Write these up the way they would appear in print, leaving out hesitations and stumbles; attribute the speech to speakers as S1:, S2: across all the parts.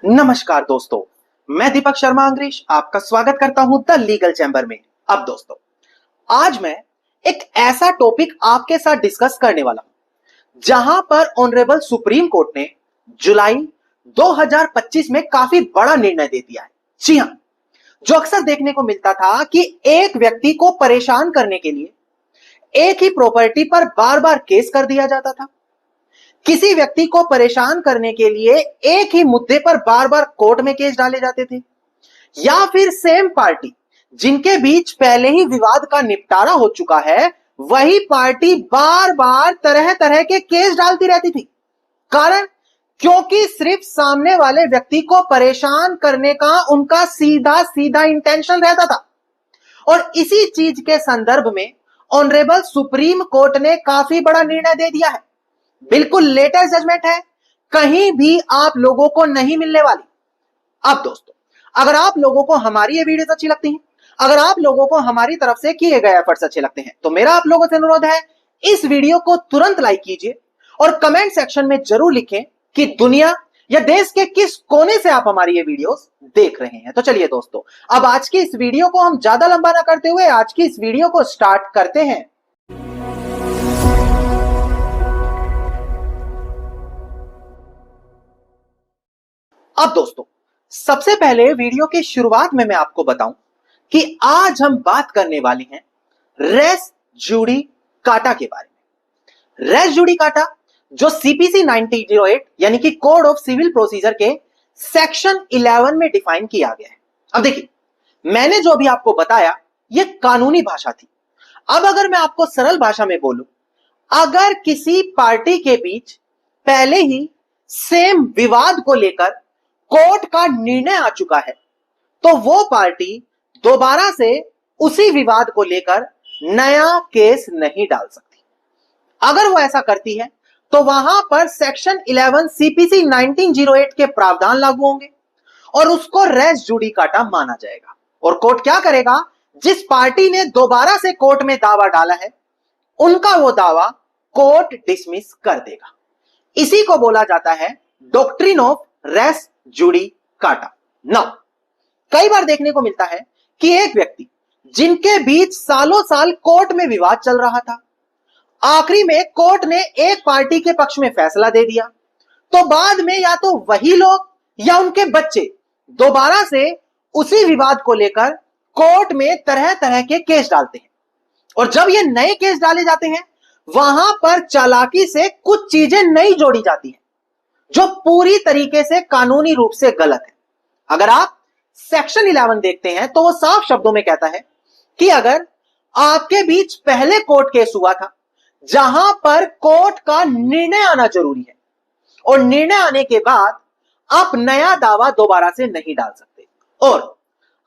S1: नमस्कार दोस्तों, मैं दीपक शर्मा अंग्रेश आपका स्वागत करता हूं द लीगल चैम्बर में। अब दोस्तों, आज मैं एक ऐसा टॉपिक आपके साथ डिस्कस करने वाला हूं जहां पर ऑनरेबल सुप्रीम कोर्ट ने जुलाई 2025 में काफी बड़ा निर्णय दे दिया है। जी हां, जो अक्सर देखने को मिलता था कि एक व्यक्ति को परेशान करने के लिए एक ही प्रॉपर्टी पर बार बार केस कर दिया जाता था, किसी व्यक्ति को परेशान करने के लिए एक ही मुद्दे पर बार बार कोर्ट में केस डाले जाते थे, या फिर सेम पार्टी जिनके बीच पहले ही विवाद का निपटारा हो चुका है, वही पार्टी बार बार तरह तरह के केस डालती रहती थी। कारण क्योंकि सिर्फ सामने वाले व्यक्ति को परेशान करने का उनका सीधा सीधा इंटेंशन रहता था। और इसी चीज के संदर्भ में ऑनरेबल सुप्रीम कोर्ट ने काफी बड़ा निर्णय दे दिया है। बिल्कुल लेटेस्ट जजमेंट है, कहीं भी आप लोगों को नहीं मिलने वाली। अब दोस्तों, अगर आप लोगों को हमारी ये वीडियोस अच्छी लगती हैं, अगर आप लोगों को हमारी तरफ से किए गए एफर्ट्स अच्छे लगते हैं, तो मेरा आप लोगों से अनुरोध है, इस वीडियो को तुरंत लाइक कीजिए और कमेंट सेक्शन में जरूर लिखें कि दुनिया या देश के किस कोने से आप हमारी ये वीडियोस देख रहे हैं। तो चलिए दोस्तों, अब आज की इस वीडियो को हम ज्यादा लंबा ना करते हुए आज की इस वीडियो को स्टार्ट करते हैं। अब दोस्तों, सबसे पहले वीडियो की शुरुआत में मैं आपको बताऊं कि आज हम बात करने वाले हैं रेस जुडिकाटा के बारे में। रेस जुडिकाटा जो सीपीसी 1908 यानी कि कोड ऑफ सिविल प्रोसीजर के सेक्शन 11 में डिफाइन किया गया है। अब देखिए, मैंने जो भी आपको बताया यह कानूनी भाषा थी। अब अगर मैं आपको सरल भाषा में बोलूं, अगर किसी पार्टी के बीच पहले ही सेम विवाद को लेकर कोर्ट का निर्णय आ चुका है, तो वो पार्टी दोबारा से उसी विवाद को लेकर नया केस नहीं डाल सकती। अगर वो ऐसा करती है तो वहां पर सेक्शन 11 सीपीसी 1908 के प्रावधान लागू होंगे और उसको रेस जुडिकाटा माना जाएगा। और कोर्ट क्या करेगा, जिस पार्टी ने दोबारा से कोर्ट में दावा डाला है उनका वो दावा कोर्ट डिसमिस कर देगा। इसी को बोला जाता है doctrine of res judicata. Now, कई बार देखने को मिलता है कि एक व्यक्ति जिनके बीच सालों साल कोर्ट में विवाद चल रहा था, आखिरी में कोर्ट ने एक पार्टी के पक्ष में फैसला दे दिया, तो बाद में या तो वही लोग या उनके बच्चे दोबारा से उसी विवाद को लेकर कोर्ट में तरह तरह के केस डालते हैं। और जब ये नए केस डाले जाते हैं, वहां पर चालाकी से कुछ चीजें नई जोड़ी जाती हैं जो पूरी तरीके से कानूनी रूप से गलत है। अगर आप सेक्शन 11 देखते हैं तो वो साफ शब्दों में कहता है कि अगर आपके बीच पहले कोर्ट केस हुआ था जहां पर कोर्ट का निर्णय आना जरूरी है और निर्णय आने के बाद आप नया दावा दोबारा से नहीं डाल सकते, और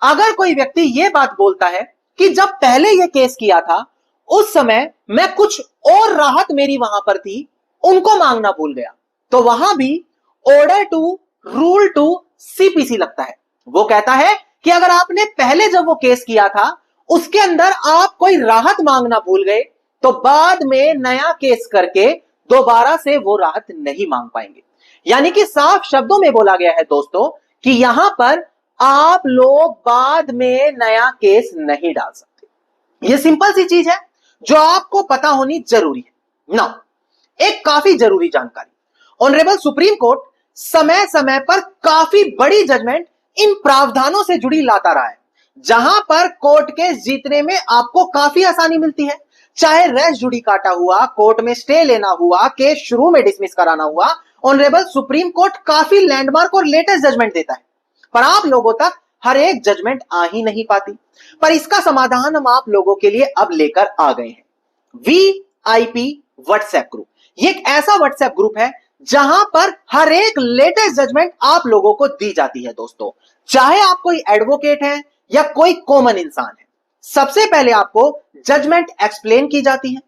S1: अगर कोई व्यक्ति यह बात बोलता है कि जब पहले यह केस किया था उस समय मैं कुछ और राहत मेरी वहां पर थी, उनको मांगना भूल गया, तो वहां भी order two rule two CPC लगता है। वो कहता है कि अगर आपने पहले जब वो केस किया था उसके अंदर आप कोई राहत मांगना भूल गए, तो बाद में नया केस करके दोबारा से वो राहत नहीं मांग पाएंगे। यानी कि साफ शब्दों में बोला गया है दोस्तों कि यहां पर आप लोग बाद में नया केस नहीं डाल सकते। ये सिंपल सी चीज है जो आपको पता होनी जरूरी है। नाउ, एक काफी जरूरी जानकारी, ऑनरेबल सुप्रीम कोर्ट समय समय पर काफी बड़ी जजमेंट इन प्रावधानों से जुड़ी लाता रहा है, जहां पर कोर्ट केस जीतने में आपको काफी आसानी मिलती है। चाहे रेस जुडिकाटा हुआ, कोर्ट में स्टे लेना हुआ, केस शुरू में डिसमिस कराना हुआ, ऑनरेबल सुप्रीम कोर्ट काफी लैंडमार्क और लेटेस्ट जजमेंट देता है, पर आप लोगों तक हर एक जजमेंट आ ही नहीं पाती। पर इसका समाधान हम आप लोगों के लिए अब लेकर आ गए हैं। वीआईपी व्हाट्सएप ग्रुप, ये एक ऐसा व्हाट्सएप ग्रुप है जहां पर हर एक लेटेस्ट जजमेंट आप लोगों को दी जाती है दोस्तों, चाहे आप कोई एडवोकेट हैं या कोई कॉमन इंसान है। सबसे पहले आपको जजमेंट एक्सप्लेन की जाती है,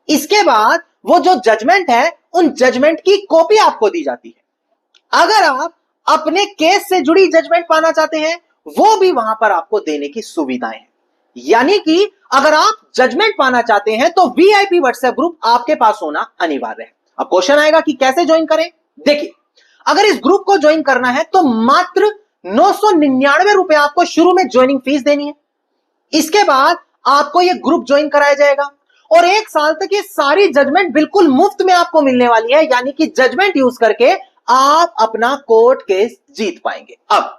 S1: इसके बाद वो जो जजमेंट है उन जजमेंट की कॉपी आपको दी जाती है। अगर आप अपने केस से जुड़ी जजमेंट पाना चाहते हैं, वो भी वहां पर आपको देने की सुविधाएं हैं। यानी कि अगर आप जजमेंट पाना चाहते हैं तो वीआईपी व्हाट्सएप ग्रुप आपके पास होना अनिवार्य है। अब क्वेश्चन आएगा कि कैसे ज्वाइन करें। देखिए, अगर इस ग्रुप को ज्वाइन करना है तो मात्र 999 रुपए आपको शुरू में ज्वाइनिंग फीस देनी है। इसके बाद आपको यह ग्रुप ज्वाइन कराया जाएगा और 1 साल तक ये सारी जजमेंट बिल्कुल मुफ्त में आपको मिलने वाली है, यानी कि जजमेंट यूज करके आप अपना कोर्ट केस जीत पाएंगे। अब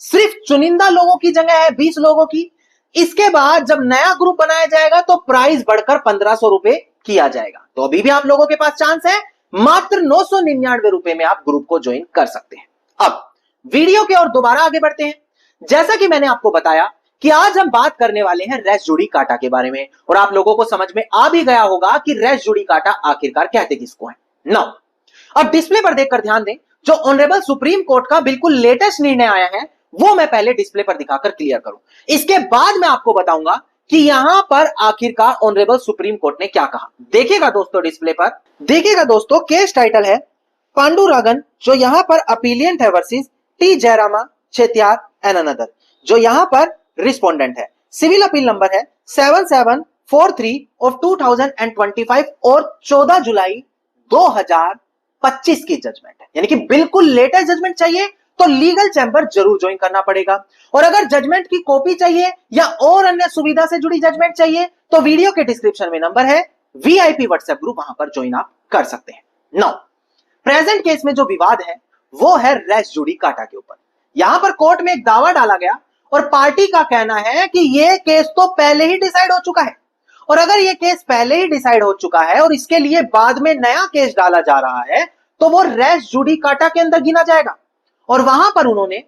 S1: सिर्फ चुनिंदा लोगों की जगह है 20 लोगों की। इसके बाद जब नया ग्रुप बनाया जाएगा तो प्राइस बढ़कर 1500 रुपए किया जाएगा। तो अभी भी आप लोगों के पास चांस है, मात्र 999 रुपए में आप ग्रुप को ज्वाइन कर सकते हैं। अब वीडियो के और दोबारा आगे बढ़ते हैं। जैसा कि मैंने आपको बताया कि आज हम बात करने वाले हैं रेस जुडिकाटा के बारे में, और आप लोगों को समझ में आ भी गया होगा कि रेस जुडिकाटा आखिरकार कहते किसको है। नाउ अब डिस्प्ले पर देखकर ध्यान दें, जो ऑनरेबल सुप्रीम कोर्ट का बिल्कुल लेटेस्ट निर्णय आया है वो मैं पहले डिस्प्ले पर दिखाकर क्लियर करूं। इसके बाद मैं आपको बताऊंगा कि यहां पर आखिरकार ऑनरेबल सुप्रीम कोर्ट ने क्या कहा। देखिएगा दोस्तों, डिस्प्ले पर देखिएगा दोस्तों, केस टाइटल है पांडुरंगन, जो यहां पर अपीलियंट है, वर्सेस टी जयरामा चेतियार एंड अनदर, जो यहां पर रिस्पोंडेंट है। सिविल अपील नंबर है 7743 ऑफ 2025 और 14 जुलाई 2025 की जजमेंट है, यानी कि बिल्कुल लेटेस्ट जजमेंट चाहिए तो लीगल चैंबर जरूर ज्वाइन करना पड़ेगा। और अगर जजमेंट की कॉपी चाहिए या और अन्य सुविधा से जुड़ी जजमेंट चाहिए तो वीडियो के डिस्क्रिप्शन में नंबर है, वीआईपी व्हाट्सएप ग्रुप, वहां पर ज्वाइन आप कर सकते हैं। नाउ प्रेजेंट केस में जो विवाद है वो है रेस जुडिकाटा के ऊपर। यहां पर कोर्ट में एक दावा डाला गया और पार्टी का कहना है कि यह केस तो पहले ही डिसाइड हो चुका है, और अगर यह केस पहले ही डिसाइड हो चुका है और इसके लिए बाद में नया केस डाला जा रहा है तो वो रेस जुडिकाटा के अंदर गिना जाएगा। और वहां पर उन्होंने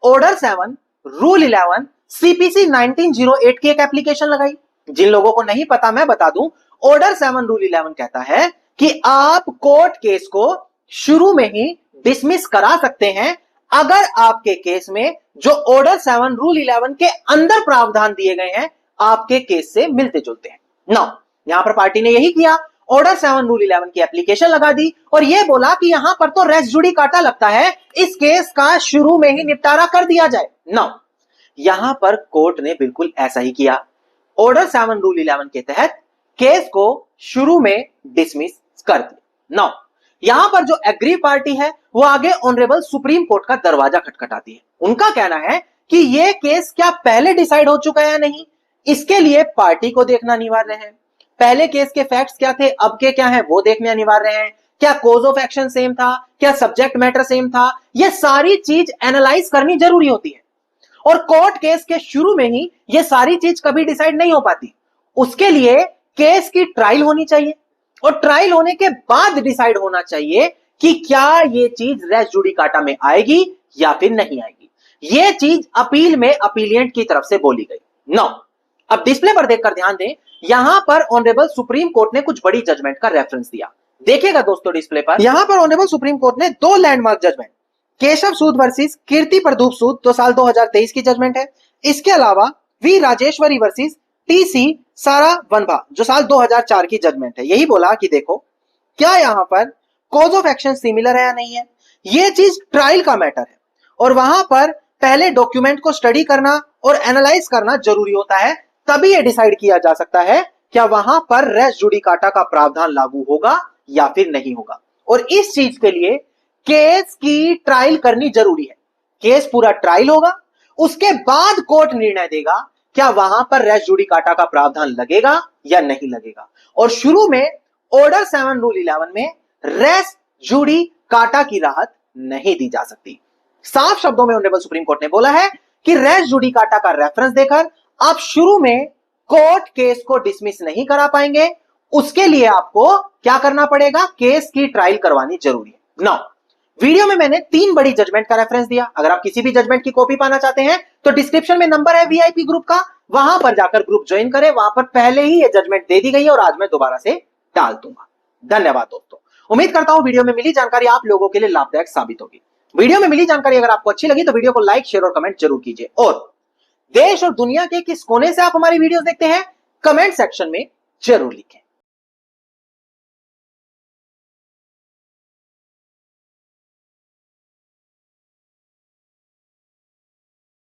S1: ऑर्डर 7 रूल 11 सीपीसी 1908 की एक एप्लीकेशन लगाई। जिन लोगों को नहीं पता मैं बता दूं, ऑर्डर 7 रूल 11 कहता है कि आप कोर्ट केस को शुरू में ही डिसमिस करा सकते हैं अगर आपके केस में जो ऑर्डर 7 रूल 11 के अंदर प्रावधान दिए गए हैं आपके केस से मिलते जुलते हैं। नाउ यहां पर पार्टी ने यही किया, ऑर्डर 7 रूल 11 की एप्लीकेशन लगा दी और यह बोला कि यहां पर तो रेस जुडिकाटा लगता है, इस केस का शुरू में ही निपटारा कर दिया जाए। नाउ यहां पर कोर्ट ने बिल्कुल ऐसा ही किया। ऑर्डर 7 रूल 11 के तहत केस को शुरू में डिसमिस कर दिया। नाउ यहां पर जो एग्री पार्टी है वो आगे ऑनरेबल सुप्रीम कोर्ट का दरवाजा खटखटाती है। उनका कहना है कि यह केस क्या पहले डिसाइड हो चुका है या नहीं, इसके लिए पार्टी को देखना अनिवार्य है। पहले केस के फैक्ट्स क्या थे, अब के क्या है वो देखने अनिवार्य है। क्या कोज ऑफ एक्शन सेम था, क्या सब्जेक्ट मैटर सेम था, यह सारी चीज एनालाइज करनी जरूरी होती है। और कोर्ट केस के शुरू में ही यह सारी चीज कभी डिसाइड नहीं हो पाती। उसके लिए केस की ट्रायल होनी चाहिए और ट्रायल होने के बाद डिसाइड होना चाहिए कि क्या यह चीज रेस जुडिकाटा में आएगी या फिर नहीं आएगी। यह चीज अपील में अपीलियंट की तरफ से बोली गई। नाउ अब डिस्प्ले पर देखकर ध्यान दें, यहां पर ऑनरेबल सुप्रीम कोर्ट ने कुछ बड़ी जजमेंट का रेफरेंस दिया। देखिएगा दोस्तों डिस्प्ले पर, यहां पर ऑनरेबल सुप्रीम कोर्ट ने 2 लैंडमार्क जजमेंट, केशव सूद वर्सेस कीर्ति प्रदूप सूद जो साल 2023 की जजमेंट है, इसके अलावा वी राजेश्वरी वर्सेस टीसी सारा वनभा जो साल 2004 की जजमेंट है। यही बोला कि देखो क्या यहां पर कॉज ऑफ एक्शन सिमिलर है या नहीं है, यह चीज ट्रायल का मैटर है और वहां पर पहले डॉक्यूमेंट को स्टडी करना और एनालाइज करना जरूरी होता है, तभी यह डिसाइड किया जा सकता है क्या वहां पर रेस जुडिकाटा का प्रावधान लागू होगा या फिर नहीं होगा। और इस चीज के लिए केस की ट्रायल करनी जरूरी है। केस पूरा ट्रायल होगा, उसके बाद कोर्ट निर्णय देगा क्या वहां पर रेस जुडिकाटा का प्रावधान लगेगा या नहीं लगेगा। और शुरू में ऑर्डर 7 रूल 11 में रेस जुडिकाटा की राहत नहीं दी जा सकती। साफ शब्दों में ऑनरेबल सुप्रीम कोर्ट ने बोला है कि रेस जुडिकाटा का रेफरेंस देकर आप शुरू में कोर्ट केस को डिसमिस नहीं करा पाएंगे। उसके लिए आपको क्या करना पड़ेगा, केस की ट्रायल करवानी जरूरी है। नाउ वीडियो में मैंने 3 बड़ी जजमेंट का रेफरेंस दिया। अगर आप किसी भी जजमेंट की कॉपी पाना चाहते हैं तो डिस्क्रिप्शन में नंबर है वीआईपी ग्रुप का, वहां पर जाकर ग्रुप ज्वाइन करें। वहां पर पहले ही ये जजमेंट दे दी गई है और आज मैं दोबारा से डाल दूंगा। धन्यवाद दोस्तों, उम्मीद करता हूं वीडियो में मिली जानकारी आप लोगों के लिए लाभदायक साबित होगी। वीडियो में मिली जानकारी अगर आपको अच्छी लगी तो वीडियो को लाइक, शेयर और कमेंट जरूर कीजिए। और देश और दुनिया के किस कोने से आप हमारी वीडियोस देखते हैं कमेंट सेक्शन में जरूर लिखें।